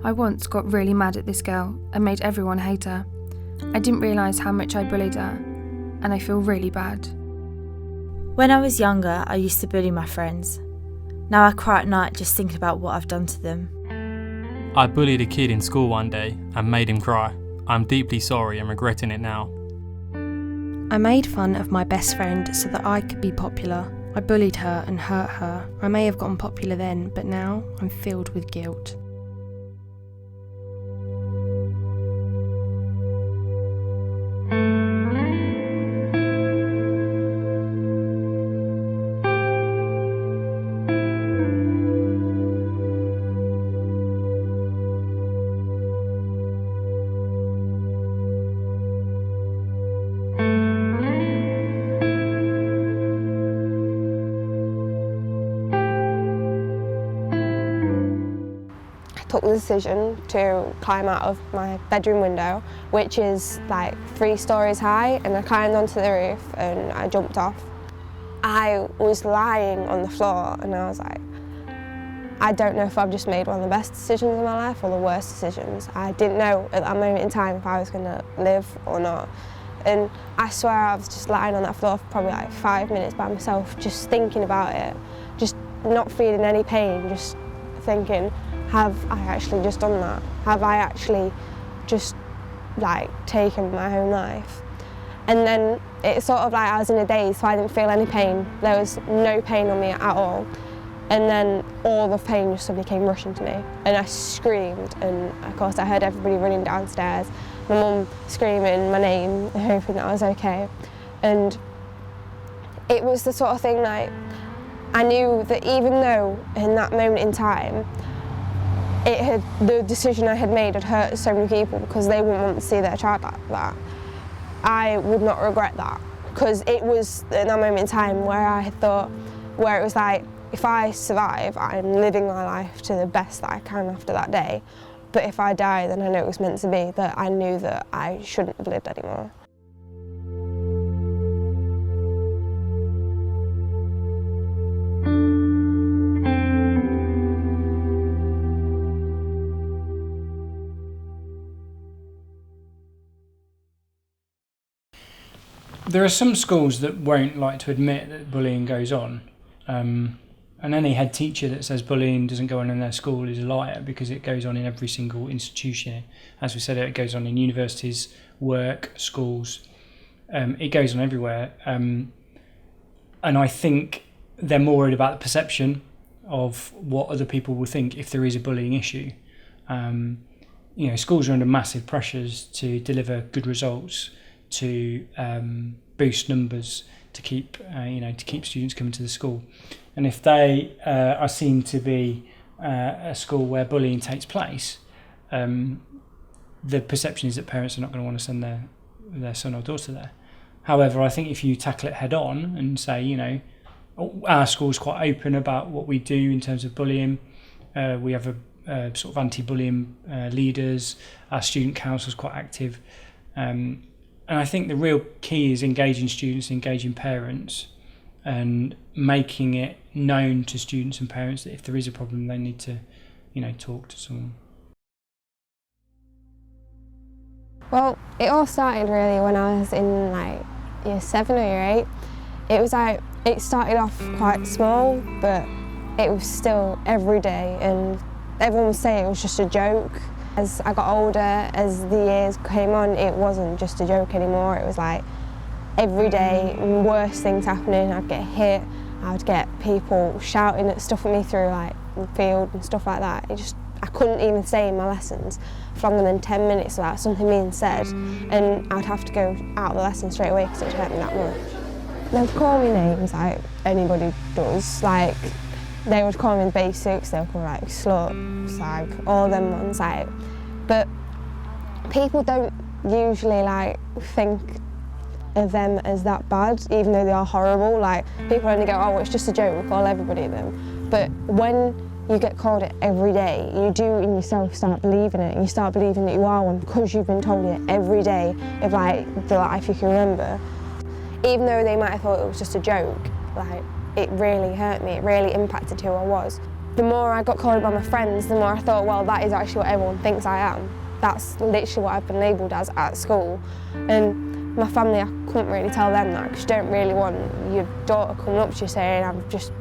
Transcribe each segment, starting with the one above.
I once got really mad at this girl and made everyone hate her. I didn't realise how much I bullied her, and I feel really bad. When I was younger, I used to bully my friends. Now I cry at night just thinking about what I've done to them. I bullied a kid in school one day and made him cry. I'm deeply sorry and regretting it now. I made fun of my best friend so that I could be popular. I bullied her and hurt her. I may have gotten popular then, but now I'm filled with guilt. Took the decision to climb out of my bedroom window, which is like 3 stories high, and I climbed onto the roof and I jumped off. I was lying on the floor and I was like, I don't know if I've just made one of the best decisions of my life or the worst decisions. I didn't know at that moment in time if I was going to live or not. And I swear I was just lying on that floor for probably like 5 minutes by myself, just thinking about it, just not feeling any pain, just thinking, have I actually just done that? Have I actually just like taken my own life? And then it's sort of like I was in a daze, so I didn't feel any pain. There was no pain on me at all. And then all the pain just suddenly came rushing to me. And I screamed, and of course I heard everybody running downstairs. My mum screaming my name, hoping that I was okay. And it was the sort of thing like, I knew that even though in that moment in time, the decision I had made had hurt so many people because they wouldn't want to see their child like that, I would not regret that. Because it was in that moment in time where I thought, where it was like, if I survive, I'm living my life to the best that I can after that day. But if I die, then I know it was meant to be, that I knew that I shouldn't have lived anymore. There are some schools that won't like to admit that bullying goes on, and any head teacher that says bullying doesn't go on in their school is a liar, because it goes on in every single institution. As we said, it goes on in universities, work, schools. It goes on everywhere, and I think they're more worried about the perception of what other people will think if there is a bullying issue. Schools are under massive pressures to deliver good results, to boost numbers, to keep students coming to the school. And if they are seen to be a school where bullying takes place, the perception is that parents are not going to want to send their son or daughter there. However, I think if you tackle it head on and say, our school's quite open about what we do in terms of bullying. We have a sort of anti-bullying leaders. Our student council is quite active. And I think the real key is engaging students, engaging parents, and making it known to students and parents that if there is a problem, they need to, talk to someone. Well, it all started really when I was in like year 7 or year 8. It was like, it started off quite small, but it was still every day, and everyone would say it was just a joke. As I got older, as the years came on, it wasn't just a joke anymore. It was like every day, worse things happening. I'd get hit, I would get people shouting at stuff at me through like the field and stuff like that. I couldn't even stay in my lessons for longer than 10 minutes without something being said, and I'd have to go out of the lesson straight away because it would hurt me that much. They'd call me names like anybody does, like they would call me the basics, they would call me like slut, slag, all them ones, like. But people don't usually like think of them as that bad, even though they are horrible. Like people only go, oh, it's just a joke, we call everybody them. But when you get called it every day, you do in yourself start believing it, and you start believing that you are one because you've been told it every day of like the life you can remember. Even though they might have thought it was just a joke, like it really hurt me, it really impacted who I was. The more I got called by my friends, the more I thought, well, that is actually what everyone thinks I am. That's literally what I've been labelled as at school. And my family, I couldn't really tell them that, because you don't really want your daughter coming up to you saying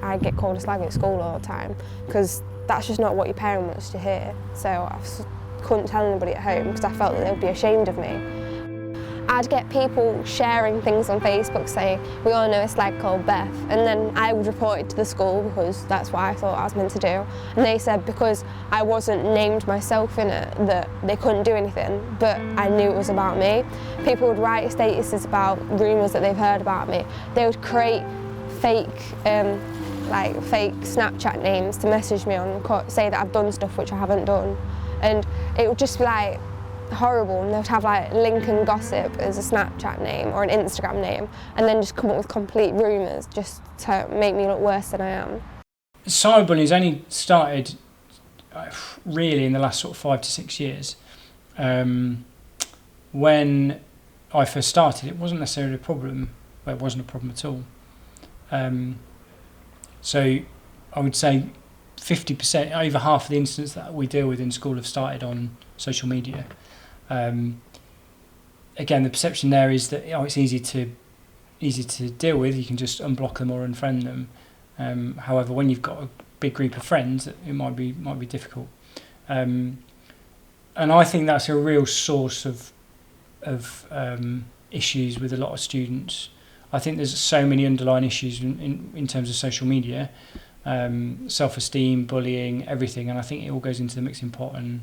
I get called a slag at school all the time, because that's just not what your parent wants to hear. So I couldn't tell anybody at home because I felt that they would be ashamed of me. I'd get people sharing things on Facebook saying, we all know a slag called Beth, and then I would report it to the school because that's what I thought I was meant to do. And they said because I wasn't named myself in it that they couldn't do anything, but I knew it was about me. People would write statuses about rumours that they've heard about me. They would create fake Snapchat names to message me on, say that I've done stuff which I haven't done. And it would just be like horrible, and they would have like Lincoln Gossip as a Snapchat name or an Instagram name, and then just come up with complete rumours just to make me look worse than I am. Cyberbullying's only started really in the last sort of 5 to 6 years. When I first started, it wasn't necessarily a problem, but it wasn't a problem at all. So I would say 50%, over half of the incidents that we deal with in school have started on social media. Again, the perception there is that it's easy to deal with. You can just unblock them or unfriend them. However, when you've got a big group of friends, it might be difficult. And I think that's a real source of issues with a lot of students. I think there's so many underlying issues in terms of social media, self-esteem, bullying, everything, and I think it all goes into the mixing pot and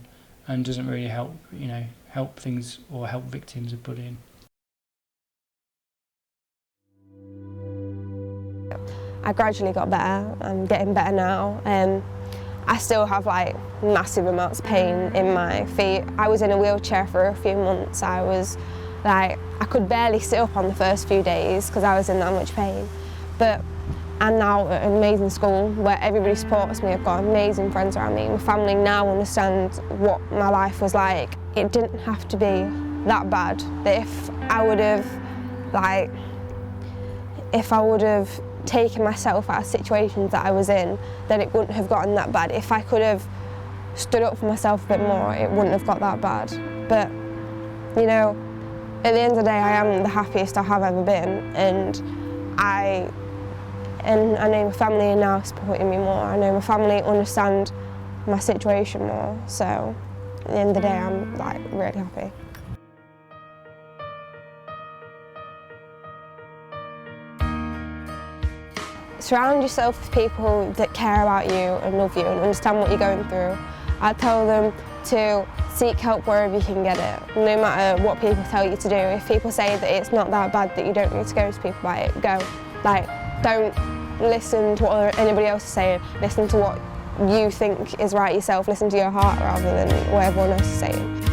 doesn't really help things or help victims of bullying. I gradually got better. I'm getting better now. I still have like massive amounts of pain in my feet. I was in a wheelchair for a few months. I could barely sit up on the first few days because I was in that much pain. But I'm now at an amazing school where everybody supports me. I've got amazing friends around me. My family now understand what my life was like. It didn't have to be that bad. That if I would have taken myself out of situations that I was in, then it wouldn't have gotten that bad. If I could have stood up for myself a bit more, it wouldn't have got that bad. But, you know, at the end of the day, I am the happiest I have ever been, and I know my family are now supporting me more. I know my family understand my situation more, so at the end of the day, I'm like really happy. Surround yourself with people that care about you and love you and understand what you're going through. I tell them to seek help wherever you can get it, no matter what people tell you to do. If people say that it's not that bad, that you don't need to go to people about it, go. Don't listen to what anybody else is saying. Listen to what you think is right yourself. Listen to your heart rather than what everyone else is saying.